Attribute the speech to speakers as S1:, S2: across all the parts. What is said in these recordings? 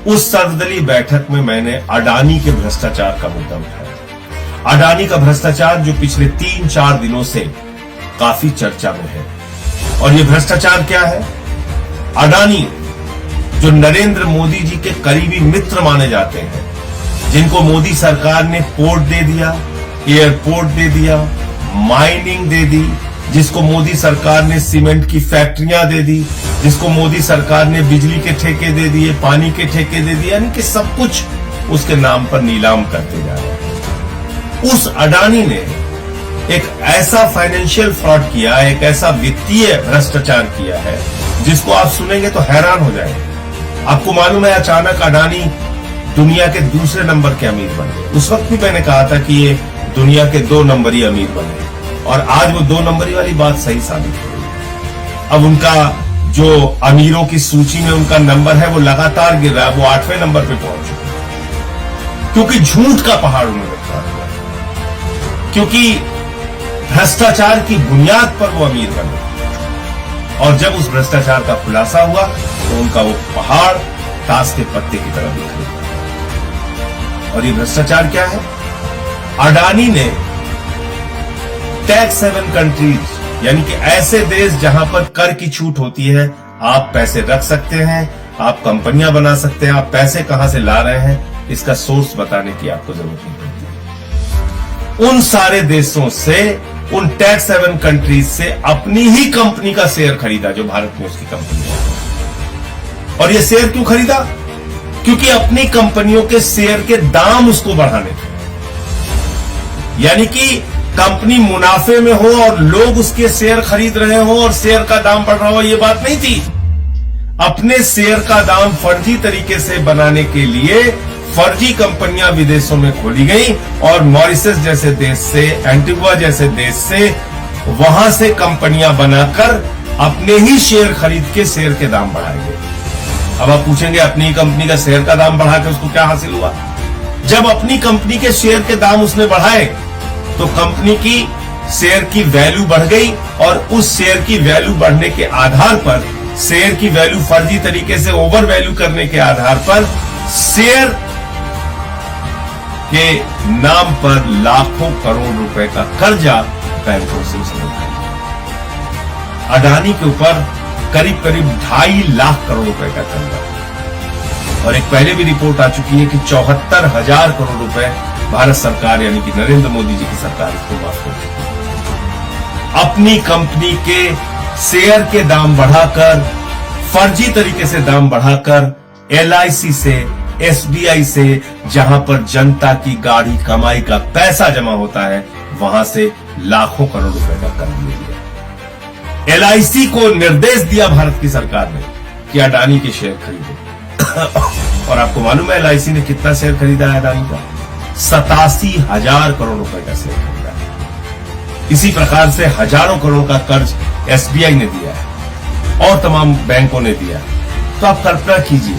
S1: उस सर्वदलीय बैठक में मैंने अडानी के भ्रष्टाचार का मुद्दा उठाया। अडानी का भ्रष्टाचार जो पिछले 3-4 दिनों से काफी चर्चा में है। और ये भ्रष्टाचार क्या है? अडानी जो नरेंद्र मोदी जी के करीबी मित्र माने जाते हैं, जिनको मोदी सरकार ने पोर्ट दे दिया, एयरपोर्ट दे दिया, माइनिंग दे दी, जिसको मोदी सरकार ने सीमेंट की फैक्ट्रियां दे दी, जिसको मोदी सरकार ने बिजली के ठेके दे दिए, पानी के ठेके दे दिए, यानी कि सब कुछ उसके नाम पर नीलाम करते जा रहे हैं। उस अडानी ने एक ऐसा फाइनेंशियल फ्रॉड किया, एक ऐसा वित्तीय भ्रष्टाचार किया है जिसको आप सुनेंगे तो हैरान हो जाएंगे। आपको मालूम है, अचानक अडानी दुनिया के दूसरे नंबर के अमीर बन गए। उस वक्त भी मैंने कहा था कि ये दुनिया के 2 नंबरी अमीर बने, और आज वो 2 नंबरी वाली बात सही साबित हो गई। अब उनका जो अमीरों की सूची में उनका नंबर है वो लगातार गिर रहा है, वो 8वें नंबर पे पहुंच चुके हैं, क्योंकि झूठ का पहाड़ उन्होंने खड़ा किया, क्योंकि भ्रष्टाचार की बुनियाद पर वो अमीर बने। और जब उस भ्रष्टाचार का खुलासा हुआ तो उनका वो पहाड़ ताश के पत्ते की तरह दिख रहा। और ये भ्रष्टाचार क्या है? अडानी ने टैक्स हेवन कंट्रीज, यानी कि ऐसे देश जहां पर कर की छूट होती है, आप पैसे रख सकते हैं, आप कंपनियां बना सकते हैं, आप पैसे कहां से ला रहे हैं इसका सोर्स बताने की आपको जरूरत नहीं पड़ती। उन सारे देशों से, उन टैक्स हेवन कंट्रीज से अपनी ही कंपनी का शेयर खरीदा जो भारत में उसकी कंपनी है। और ये शेयर क्यों खरीदा? क्योंकि अपनी कंपनियों के शेयर के दाम उसको बढ़ाने थे। यानी कि कंपनी मुनाफे में हो और लोग उसके शेयर खरीद रहे हो और शेयर का दाम बढ़ रहा हो, ये बात नहीं थी। अपने शेयर का दाम फर्जी तरीके से बनाने के लिए फर्जी कंपनियां विदेशों में खोली गई, और मॉरिशस जैसे देश से, एंटीगुआ जैसे देश से, वहां से कंपनियां बनाकर अपने ही शेयर खरीद के शेयर के दाम बढ़ाए गए। अब आप पूछेंगे, अपनी कंपनी का शेयर का दाम बढ़ा के उसको क्या हासिल हुआ? जब अपनी कंपनी के शेयर के दाम उसने बढ़ाए तो कंपनी की शेयर की वैल्यू बढ़ गई, और उस शेयर की वैल्यू बढ़ने के आधार पर, शेयर की वैल्यू फर्जी तरीके से ओवर वैल्यू करने के आधार पर, शेयर के नाम पर लाखों करोड़ रुपए का कर्जा बैंकों से उसने उठाया। अडानी के ऊपर करीब करीब 2.5 लाख करोड़ रुपए का कर्जा, और एक पहले भी रिपोर्ट आ चुकी है कि 74,000 करोड़ रुपए भारत सरकार, यानी कि नरेंद्र मोदी जी की सरकार, इसको माफ कर चुकी है। अपनी कंपनी के शेयर के दाम बढ़ाकर, फर्जी तरीके से दाम बढ़ाकर, LIC से, SBI से, जहां पर जनता की गाढ़ी कमाई का पैसा जमा होता है, वहां से लाखों करोड़ रुपए का कर्ज ले लिया। LIC को निर्देश दिया भारत की सरकार ने कि अडानी के शेयर खरीदो। और आपको मालूम है LIC ने कितना शेयर खरीदा है अडानी का? 87,000 करोड़ रुपए का शेयर खरीदा है। इसी प्रकार से हजारों करोड़ का कर्ज SBI ने दिया है और तमाम बैंकों ने दिया है। तो आप कल्पना कीजिए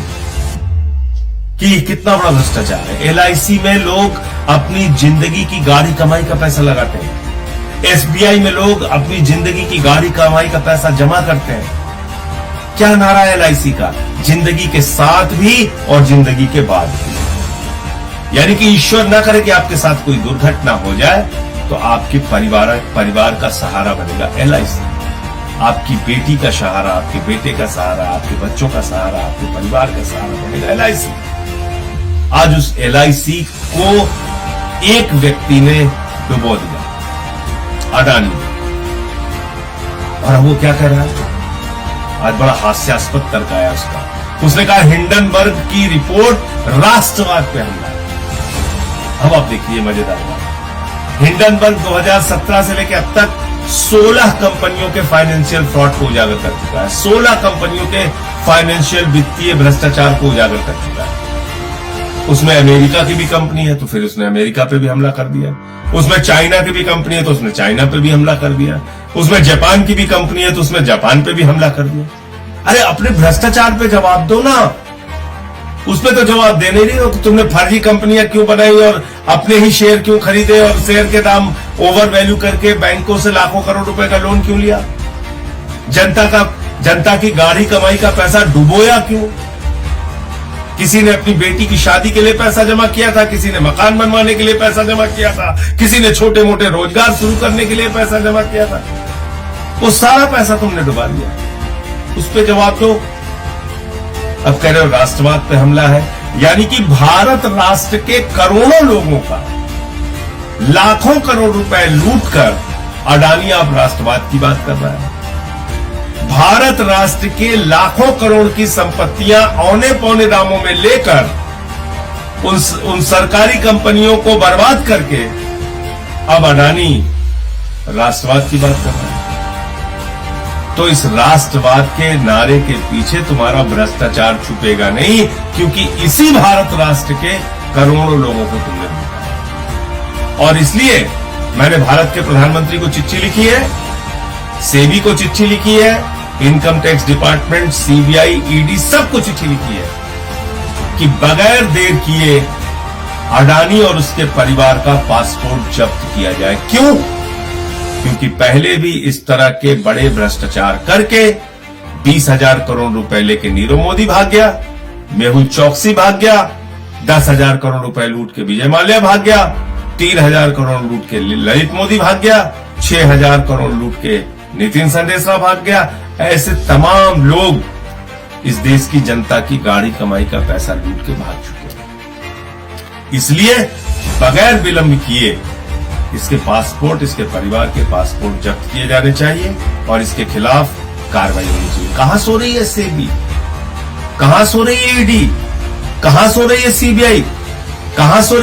S1: कि कितना बड़ा भ्रष्टाचार है। LIC में लोग अपनी जिंदगी की गाढ़ी कमाई का पैसा लगाते हैं, SBI में लोग अपनी जिंदगी की गाढ़ी कमाई का पैसा जमा करते हैं। क्या नारा है LIC का? जिंदगी के साथ भी और जिंदगी के बाद भी। यानी कि ईश्वर ना करे कि आपके साथ कोई दुर्घटना हो जाए तो आपके परिवार का सहारा बनेगा LIC। आपकी बेटी का सहारा, आपके बेटे का सहारा, आपके बच्चों का सहारा, आपके परिवार का सहारा बनेगा LIC। आज उस LIC को एक व्यक्ति ने डुबो दिया, अडानी। और अब वो क्या कर रहा है? आज बड़ा हास्यास्पद तर्क आया उसका। उसने कहा हिंडनबर्ग की रिपोर्ट राष्ट्रवाद पे हमला है। अब आप देखिए मजेदार बात, हिंडनबर्ग 2017 से लेकर अब तक 16 कंपनियों के फाइनेंशियल फ्रॉड को उजागर कर चुका है। 16 कंपनियों के फाइनेंशियल वित्तीय भ्रष्टाचार को उजागर कर चुका है। उसमें अमेरिका की भी कंपनी है तो फिर उसने अमेरिका पे भी हमला कर दिया। उसमें चाइना की भी कंपनी है तो उसने चाइना पे भी हमला कर दिया। उसमें जापान की भी कंपनी है तो उसने जापान पे भी हमला कर दिया। अरे अपने भ्रष्टाचार पे जवाब दो ना, उसपे तो जवाब देने नहीं हो। तुमने फर्जी कंपनियां क्यों बनाई और अपने ही शेयर क्यों खरीदे और शेयर के दाम ओवर वैल्यू करके बैंकों से लाखों करोड़ रुपए का लोन क्यों लिया? जनता की गाढ़ी कमाई का पैसा डुबोया क्यों? किसी ने अपनी बेटी की शादी के लिए पैसा जमा किया था, किसी ने मकान बनवाने के लिए पैसा जमा किया था, किसी ने छोटे मोटे रोजगार शुरू करने के लिए पैसा जमा किया था। वो सारा पैसा तुमने डुबा दिया। उस पर जवाब दो। अब कह रहे हो राष्ट्रवाद पे हमला है, यानी कि भारत राष्ट्र के करोड़ों लोगों का लाखों करोड़ रुपए लूट कर अडानी आप राष्ट्रवाद की बात कर रहा है। भारत राष्ट्र के लाखों करोड़ की संपत्तियां औने पौने दामों में लेकर उन सरकारी कंपनियों को बर्बाद करके अब अडानी राष्ट्रवाद की बात कर रहा है। तो इस राष्ट्रवाद के नारे के पीछे तुम्हारा भ्रष्टाचार छुपेगा नहीं, क्योंकि इसी भारत राष्ट्र के करोड़ों लोगों को तुमने लूटा। और इसलिए मैंने भारत के प्रधानमंत्री को चिट्ठी लिखी है, सेबी को चिट्ठी लिखी है, income tax department, CBI, ED सबको चिट्ठी लिखी है कि बगैर देर किए अडानी और उसके परिवार का पासपोर्ट जब्त किया जाए। क्यों? क्योंकि पहले भी इस तरह के बड़े भ्रष्टाचार करके 20,000 करोड़ रुपए लेके नीरव मोदी भाग गया, मेहुल चौकसी भाग गया, 10,000 करोड़ रुपए लूट के विजय माल्या भाग गया, 3,000 करोड़ लूट के ललित मोदी भाग गया, 6,000 करोड़ लूट के नितिन संदेशा भाग गया। ऐसे तमाम लोग इस देश की जनता की गाढ़ी कमाई का पैसा लूट के भाग चुके हैं। इसलिए बगैर विलंब किए इसके पासपोर्ट, इसके परिवार के पासपोर्ट जब्त किए जाने चाहिए और इसके खिलाफ कार्रवाई होनी चाहिए। कहां सो रही है सेबी, कहां सो रही है ईडी, कहां सो रही है सीबीआई, कहां सो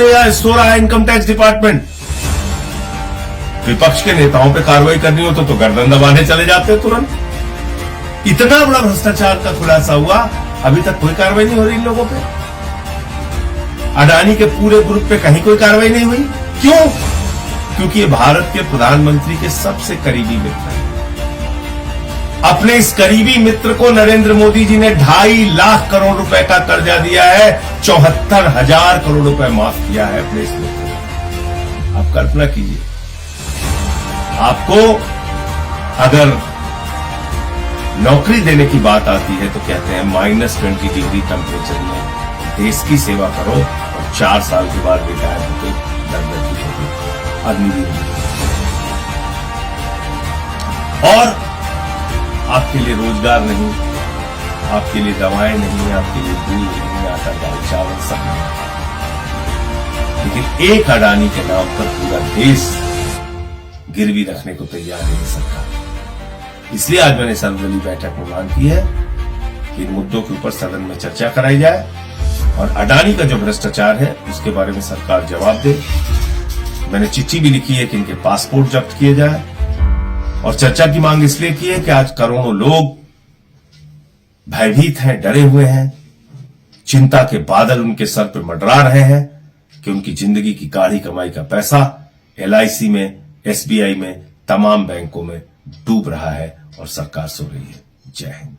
S1: रहा है इनकम टैक्स डिपार्टमेंट? विपक्ष के नेताओं पे कार्रवाई करनी हो तो गर्दन दबाने चले जाते हैं तुरंत। इतना बड़ा भ्रष्टाचार का खुलासा हुआ, अभी तक कोई कार्रवाई नहीं हो रही इन लोगों पे। अडानी के पूरे ग्रुप पे कहीं कोई कार्रवाई नहीं हुई। क्यों? क्योंकि ये भारत के प्रधानमंत्री के सबसे करीबी मित्र हैं। अपने इस करीबी मित्र को नरेंद्र मोदी जी ने 2.5 लाख करोड़ रुपए का कर्जा दिया है, 74,000 करोड़ रुपए माफ किया है अपने इस मित्र को। आप कल्पना कीजिए, आपको अगर नौकरी देने की बात आती है तो कहते हैं -20 डिग्री टेम्परेचर में देश की सेवा करो और 4 साल के बाद रिटायर होकर दंडक की होगी अग्निवीर। और आपके लिए रोजगार नहीं, आपके लिए दवाएं नहीं, आपके लिए दूध नहीं, आटा दाल चावल सब नहीं, लेकिन एक अडानी के नाम पर पूरा देश गिरवी रखने को तैयार है सरकार। इसलिए आज मैंने सर्वदलीय बैठक में मांग की है कि इन मुद्दों के ऊपर सदन में चर्चा कराई जाए और अडानी का जो भ्रष्टाचार है उसके बारे में सरकार जवाब दे। मैंने चिट्ठी भी लिखी है कि इनके पासपोर्ट जब्त किए जाए और चर्चा की मांग इसलिए की है कि आज करोड़ों लोग भयभीत हैं, डरे हुए हैं, चिंता के बादल उनके सर पर मंडरा रहे हैं कि उनकी जिंदगी की गाढ़ी कमाई का पैसा LIC में, SBI में, तमाम बैंकों में डूब रहा है और सरकार सो रही है। जय हिंद।